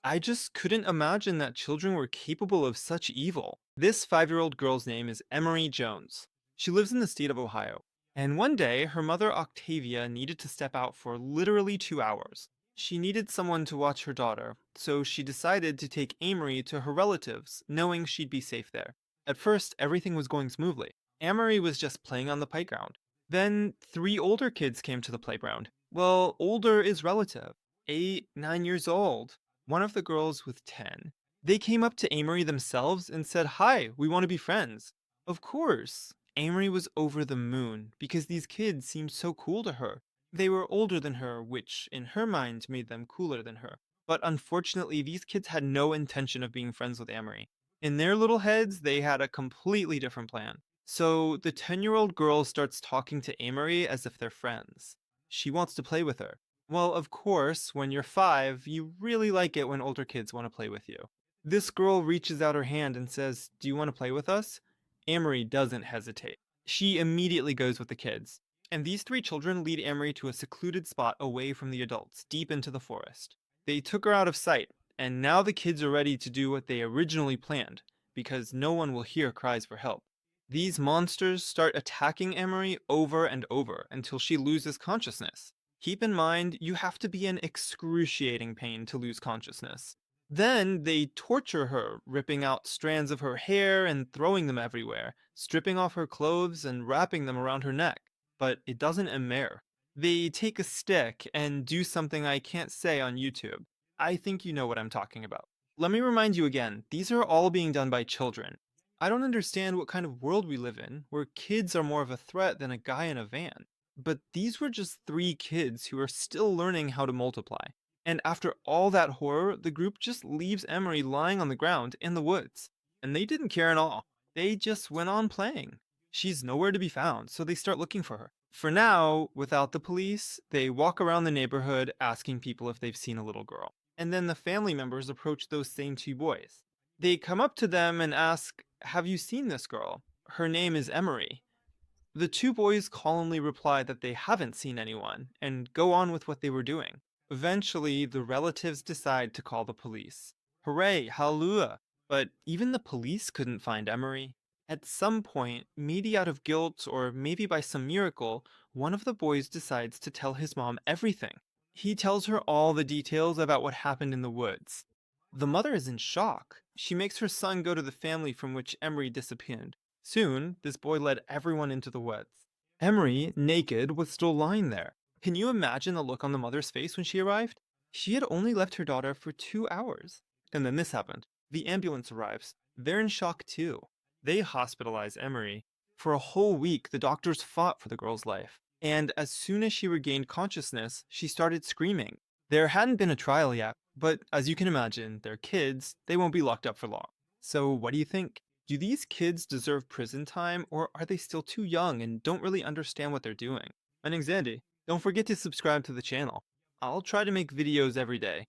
I just couldn't imagine that children were capable of such evil. This 5-year-old girl's name is Emery Jones. She lives in the state of Ohio. And one day, her mother Octavia needed to step out for literally 2 hours. She needed someone to watch her daughter, so she decided to take Amory to her relatives, knowing she'd be safe there. At first, everything was going smoothly. Amory was just playing on the playground. Then, three older kids came to the playground. Well, older is relative. 8, 9 years old. One of the girls was 10. They came up to Amory themselves and said, "Hi, we want to be friends." Of course, Amory was over the moon because these kids seemed so cool to her. They were older than her, which in her mind made them cooler than her. But unfortunately, these kids had no intention of being friends with Amory. In their little heads, they had a completely different plan. So the 10-year-old girl starts talking to Amory as if they're friends. She wants to play with her. Well, of course, when you're 5, you really like it when older kids want to play with you. This girl reaches out her hand and says, "Do you want to play with us?" Amory doesn't hesitate. She immediately goes with the kids. And these three children lead Amory to a secluded spot away from the adults, deep into the forest. They took her out of sight, and now the kids are ready to do what they originally planned, because no one will hear cries for help. These monsters start attacking Amory over and over until she loses consciousness. Keep in mind, you have to be in excruciating pain to lose consciousness. Then they torture her, ripping out strands of her hair and throwing them everywhere, stripping off her clothes and wrapping them around her neck. But it doesn't end there. They take a stick and do something I can't say on YouTube. I think you know what I'm talking about. Let me remind you again, these are all being done by children. I don't understand what kind of world we live in, where kids are more of a threat than a guy in a van. But these were just three kids who are still learning how to multiply. And after all that horror, the group just leaves Emery lying on the ground in the woods. And they didn't care at all. They just went on playing. She's nowhere to be found, so they start looking for her. For now, without the police, they walk around the neighborhood asking people if they've seen a little girl. And then the family members approach those same two boys. They come up to them and ask, "Have you seen this girl? Her name is Emery." The two boys calmly reply that they haven't seen anyone and go on with what they were doing. Eventually, the relatives decide to call the police. Hooray, hallelujah! But even the police couldn't find Emery. At some point, maybe out of guilt or maybe by some miracle, one of the boys decides to tell his mom everything. He tells her all the details about what happened in the woods. The mother is in shock. She makes her son go to the family from which Emery disappeared. Soon, this boy led everyone into the woods. Emery, naked, was still lying there. Can you imagine the look on the mother's face when she arrived? She had only left her daughter for 2 hours. And then this happened. The ambulance arrives. They're in shock too. They hospitalize Emery. For a whole week, the doctors fought for the girl's life. And as soon as she regained consciousness, she started screaming. There hadn't been a trial yet, but as you can imagine, they're kids, they won't be locked up for long. So what do you think? Do these kids deserve prison time, or are they still too young and don't really understand what they're doing? My name's Andy. Don't forget to subscribe to the channel. I'll try to make videos every day.